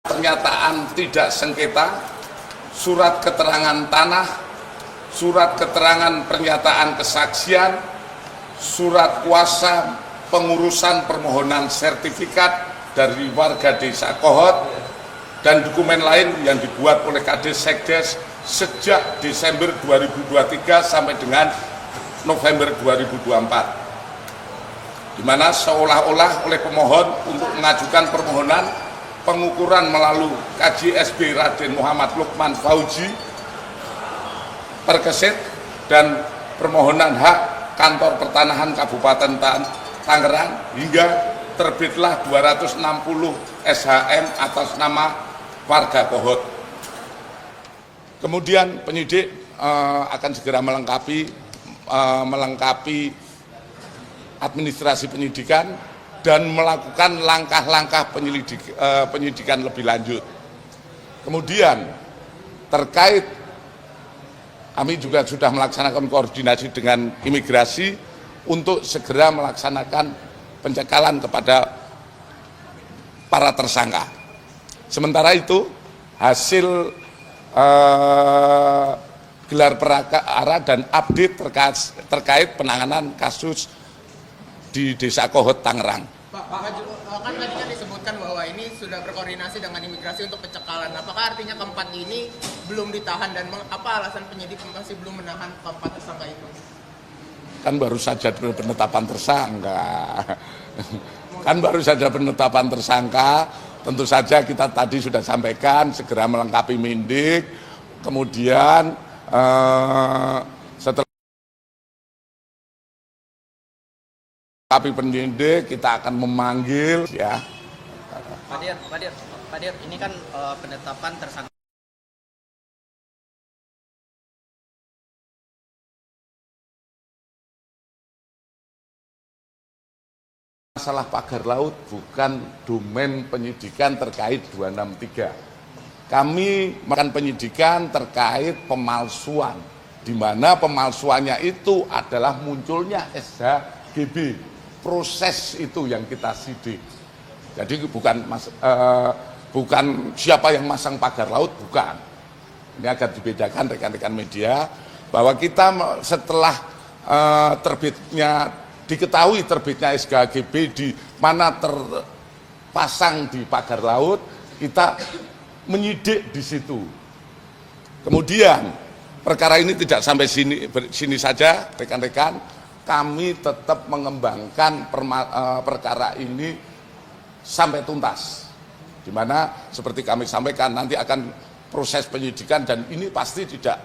Pernyataan tidak sengketa, surat keterangan tanah, surat keterangan pernyataan kesaksian, surat kuasa pengurusan permohonan sertifikat dari warga desa Kohot, dan dokumen lain yang dibuat oleh Kades Sekdes sejak Desember 2023 sampai dengan November 2024, di mana seolah-olah oleh pemohon untuk mengajukan permohonan pengukuran melalui KJSB Raden Muhammad Lukman Fauji Perkesit dan permohonan hak Kantor Pertanahan Kabupaten Tangerang hingga terbitlah 260 SHM atas nama warga Kohot. Kemudian penyidik akan segera melengkapi administrasi penyidikan dan melakukan langkah-langkah penyidikan lebih lanjut. Kemudian terkait kami juga sudah melaksanakan koordinasi dengan imigrasi untuk segera melaksanakan pencekalan kepada para tersangka. Sementara itu hasil gelar perkara dan update terkait penanganan kasus di Desa Kohot, Tangerang. Pak, kan tadi kan disebutkan bahwa ini sudah berkoordinasi dengan imigrasi untuk pencekalan. Apakah artinya keempat ini belum ditahan dan apa alasan penyidik masih belum menahan keempat tersangka itu? Kan baru saja penetapan tersangka. Kan baru saja penetapan tersangka. Tentu saja kita tadi sudah sampaikan segera melengkapi Mindik. Kemudian setelah tapi penyidik kita akan memanggil ya. Pak Dir, ini kan penetapan tersangka. Masalah pagar laut bukan domain penyidikan terkait 263. Kami melakukan penyidikan terkait pemalsuan, di mana pemalsuannya itu adalah munculnya SHGB. Proses itu yang kita sidik. Jadi bukan siapa yang masang pagar laut, bukan. Ini agar dibedakan rekan-rekan media bahwa kita setelah diketahui terbitnya SHGB di mana terpasang di pagar laut, kita menyidik di situ. Kemudian perkara ini tidak sampai sini saja, rekan-rekan. Kami tetap mengembangkan perkara ini sampai tuntas, di mana seperti kami sampaikan nanti akan proses penyidikan dan ini pasti tidak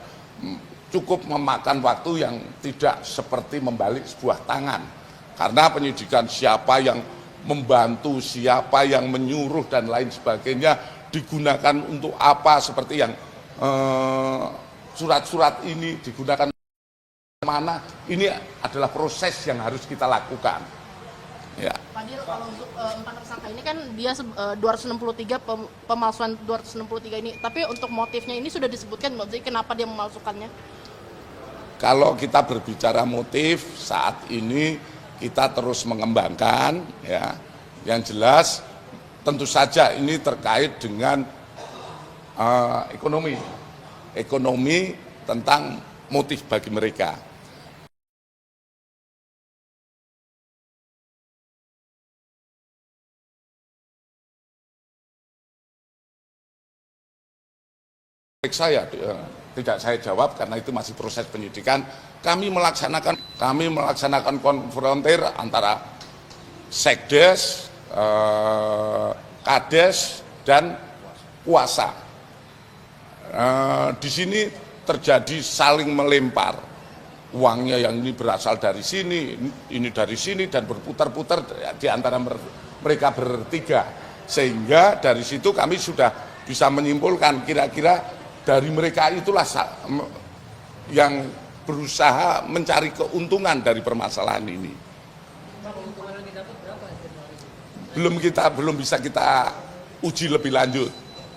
cukup memakan waktu yang tidak seperti membalik sebuah tangan, karena penyidikan siapa yang membantu, siapa yang menyuruh dan lain sebagainya, digunakan untuk apa, seperti yang surat-surat ini digunakan mana, ini adalah proses yang harus kita lakukan. Ya. Pak Dir, kalau untuk empat tersangka ini kan dia 263 pemalsuan 263 ini, tapi untuk motifnya ini sudah disebutkan, jadi kenapa dia memalsukannya? Kalau kita berbicara motif saat ini kita terus mengembangkan, ya. Yang jelas tentu saja ini terkait dengan ekonomi tentang motif bagi mereka. Saya tidak saya jawab karena itu masih proses penyidikan. Kami melaksanakan konfrontir antara Sekdes, Kades dan kuasa. Di sini terjadi saling melempar. Uangnya yang ini berasal dari sini, ini dari sini, dan berputar-putar di antara mereka bertiga. Sehingga dari situ kami sudah bisa menyimpulkan kira-kira dari mereka itulah yang berusaha mencari keuntungan dari permasalahan ini. Belum bisa kita uji lebih lanjut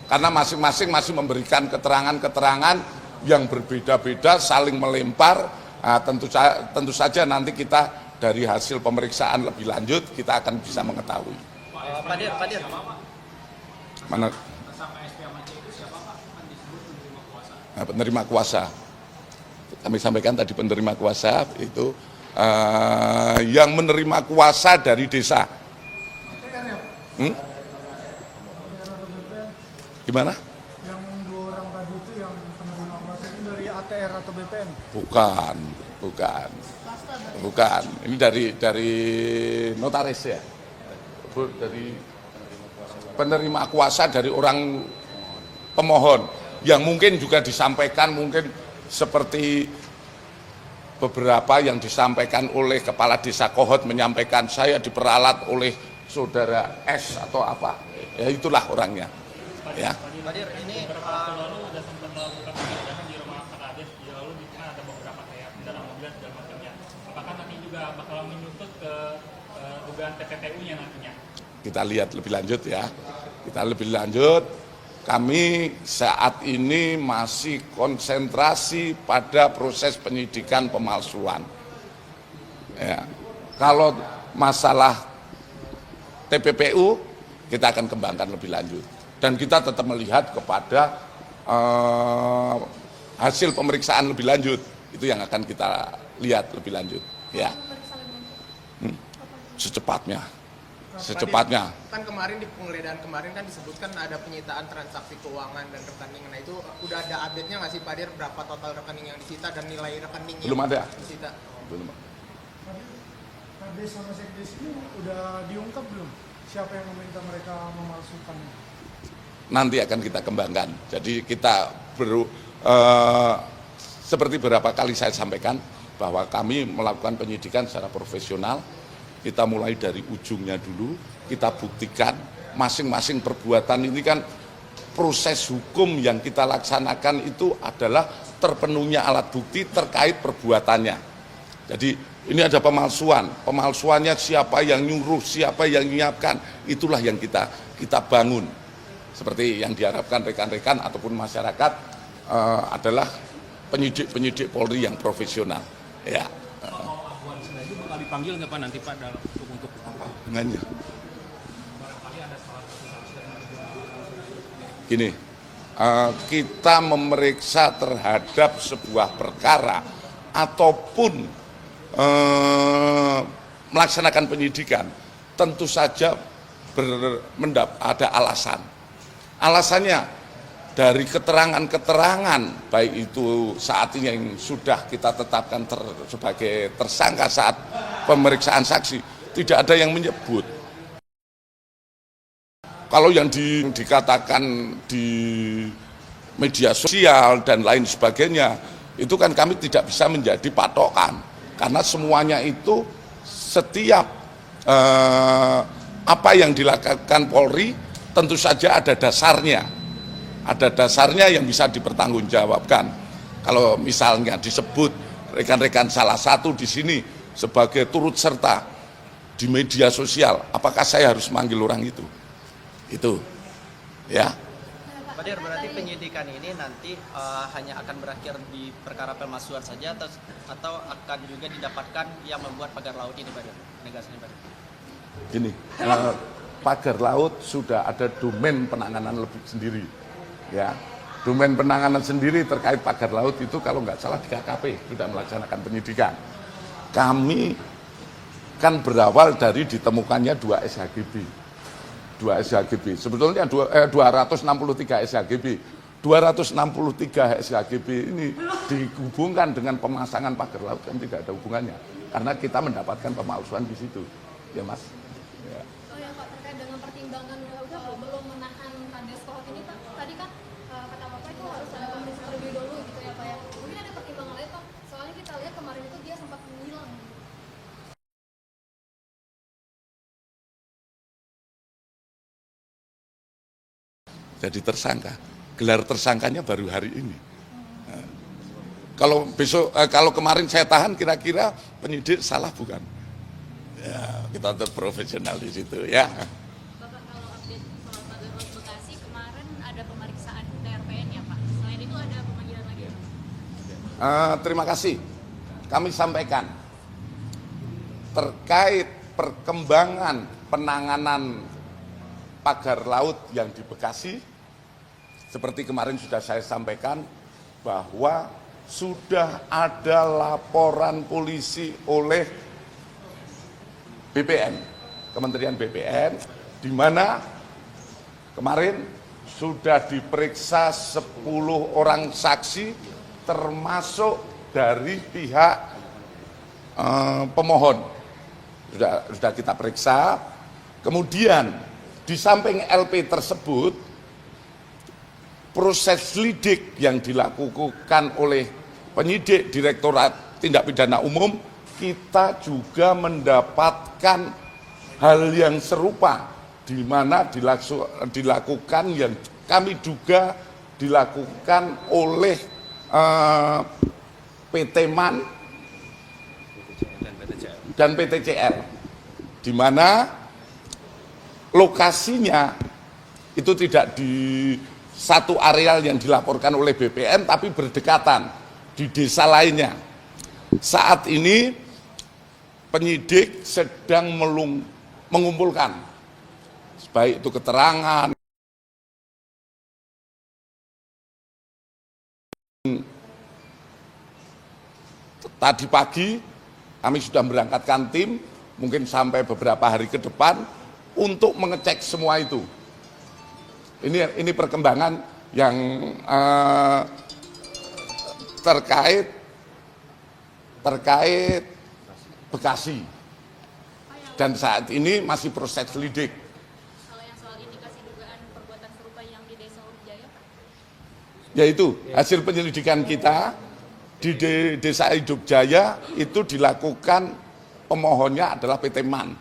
karena masing-masing masih memberikan keterangan-keterangan yang berbeda-beda, saling melempar. Nah, tentu saja nanti kita dari hasil pemeriksaan lebih lanjut kita akan bisa mengetahui. Pak Dir. Mana? tersangka SP Aman C itu siapa Pak? Kan disebut penerima kuasa. Nah, penerima kuasa. Kami sampaikan tadi penerima kuasa itu yang menerima kuasa dari desa. Gimana? Yang 2 orang tadi itu yang penerima kuasa itu dari ATR atau BPN? Bukan. Ini dari notaris ya. Dari penerima kuasa dari orang pemohon yang mungkin juga disampaikan mungkin seperti beberapa yang disampaikan oleh Kepala Desa Kohot menyampaikan saya diperalat oleh saudara S atau apa, ya itulah orangnya. Ya. Badir, ini lalu sudah sempat melakukan penggeledahan di rumah Pak Kades, lalu di sana ada beberapa kayak dalam mobil segala macamnya. Apakah nanti juga bakal menyuntut ke dugaan TPPU-nya nantinya? Kita lihat lebih lanjut ya. Kita lebih lanjut. Kami saat ini masih konsentrasi pada proses penyidikan pemalsuan. Ya. Kalau masalah TPPU kita akan kembangkan lebih lanjut. Dan kita tetap melihat kepada hasil pemeriksaan lebih lanjut. Itu yang akan kita lihat lebih lanjut. Ya. Secepatnya. Kan kemarin di penggeledahan kemarin kan disebutkan ada penyitaan transaksi keuangan dan rekening. Nah itu udah ada update-nya nggak sih Pak Dir, berapa total rekening yang disita dan nilai rekening yang Belum ada. disita? Belum. Kades sama Sekdes ini udah diungkap belum? Siapa yang meminta mereka memalsukan? Nanti akan kita kembangkan. Jadi kita seperti beberapa kali saya sampaikan bahwa kami melakukan penyidikan secara profesional. Kita mulai dari ujungnya dulu, kita buktikan masing-masing perbuatan ini kan proses hukum yang kita laksanakan itu adalah terpenuhnya alat bukti terkait perbuatannya. Jadi ini ada pemalsuannya siapa yang nyuruh, siapa yang menyiapkan, itulah yang kita bangun. Seperti yang diharapkan rekan-rekan ataupun masyarakat adalah penyidik Polri yang profesional. Ya. Itu bakal dipanggil nggak Pak nanti Pak dalam untuk Dengannya. Gini, kita memeriksa terhadap sebuah perkara ataupun melaksanakan penyidikan, tentu saja ada alasan. Alasannya dari keterangan-keterangan, baik itu saat ini yang sudah kita tetapkan sebagai tersangka saat pemeriksaan saksi, tidak ada yang menyebut. Kalau yang dikatakan di media sosial dan lain sebagainya, itu kan kami tidak bisa menjadi patokan. Karena semuanya itu setiap apa yang dilakukan Polri tentu saja ada dasarnya. Ada dasarnya yang bisa dipertanggungjawabkan. Kalau misalnya disebut rekan-rekan salah satu di sini sebagai turut serta di media sosial, apakah saya harus manggil orang itu? Itu, ya. Badir, berarti penyidikan ini nanti hanya akan berakhir di perkara pemalsuan saja atau akan juga didapatkan yang membuat pagar laut ini, Badir? Negasinya, Badir. Gini, pagar laut sudah ada domain penanganan lebih sendiri. Ya, domain penanganan sendiri terkait pagar laut itu kalau nggak salah di KKP sudah melaksanakan penyidikan. Kami kan berawal dari ditemukannya 2 SHGB. 2 SHGB. Sebetulnya 263 SHGB. 263 SHGB ini dihubungkan dengan pemasangan pagar laut kan tidak ada hubungannya. Karena kita mendapatkan pemalsuan di situ. Ya, Mas. Ya. Oh ya Pak, terkait dengan pertimbangan belum menahan Kades Kohot ini Pak, tadi kan kata Bapak itu harus ada pemeriksaan terlebih dahulu gitu ya Pak ya. Mungkin ada pertimbangan lain Pak, soalnya kita lihat kemarin itu dia sempat menghilang. Jadi tersangka, gelar tersangkanya baru hari ini. Nah, kalau besok, kalau kemarin saya tahan, kira-kira penyidik salah bukan? Ya, kita tetap profesional di situ ya. Bapak kalau update soal pagar laut Bekasi kemarin ada pemeriksaan TRPN ya Pak. Selain itu ada pemanggilan lagi Pak? Terima kasih. Kami sampaikan terkait perkembangan penanganan pagar laut yang di Bekasi, seperti kemarin sudah saya sampaikan bahwa sudah ada laporan polisi oleh BPN, Kementerian BPN, di mana kemarin sudah diperiksa 10 orang saksi termasuk dari pihak pemohon. Sudah kita periksa. Kemudian di samping LP tersebut, proses lidik yang dilakukan oleh penyidik Direktorat Tindak Pidana Umum, kita juga mendapatkan hal yang serupa, di mana dilakukan yang kami duga dilakukan oleh PT MAN dan PTCL, di mana lokasinya itu tidak di satu areal yang dilaporkan oleh BPN, tapi berdekatan di desa lainnya. Saat ini penyidik sedang mengumpulkan baik itu keterangan, tadi pagi kami sudah berangkatkan tim, mungkin sampai beberapa hari ke depan untuk mengecek semua itu. Ini perkembangan yang terkait Bekasi, dan saat ini masih proses lidik. Kalau yang soal indikasi dugaan perbuatan serupa yang di Desa Urjaya, Pak? Yaitu hasil penyelidikan kita di Desa Hidup Jaya itu dilakukan, pemohonnya adalah PT MAN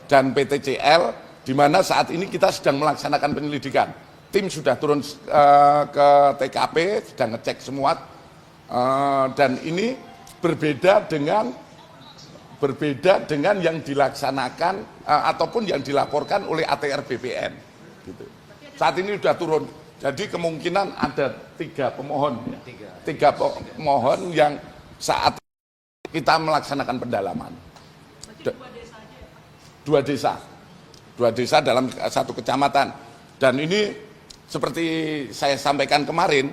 dan PTCL, di mana saat ini kita sedang melaksanakan penyelidikan. Tim sudah turun ke TKP, sedang ngecek semua, dan ini berbeda dengan yang dilaksanakan ataupun yang dilaporkan oleh ATR BPN. Gitu. Saat ini sudah turun, jadi kemungkinan ada 3 pemohon, 3 pemohon yang saat kita melaksanakan pendalaman. 2 desa dalam 1 kecamatan, dan ini seperti saya sampaikan kemarin,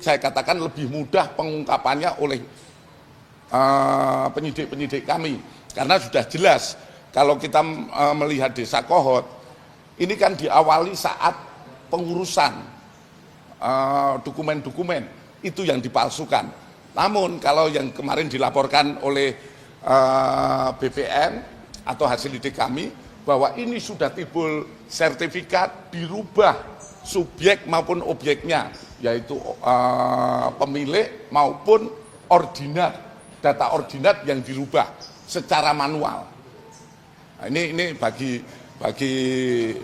saya katakan lebih mudah pengungkapannya oleh penyidik-penyidik kami, karena sudah jelas kalau kita melihat Desa Kohot ini kan diawali saat pengurusan dokumen-dokumen itu yang dipalsukan. Namun kalau yang kemarin dilaporkan oleh BPN atau hasil lidik kami bahwa ini sudah timbul sertifikat, dirubah subjek maupun objeknya, yaitu pemilik maupun ordinat, data ordinat yang dirubah secara manual. Nah, ini bagi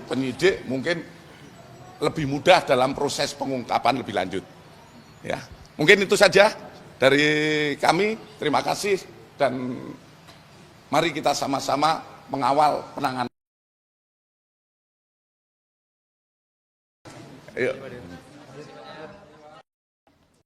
penyidik mungkin lebih mudah dalam proses pengungkapan lebih lanjut. Ya, mungkin itu saja dari kami. Terima kasih, dan mari kita sama-sama mengawal penanganan. Ayo.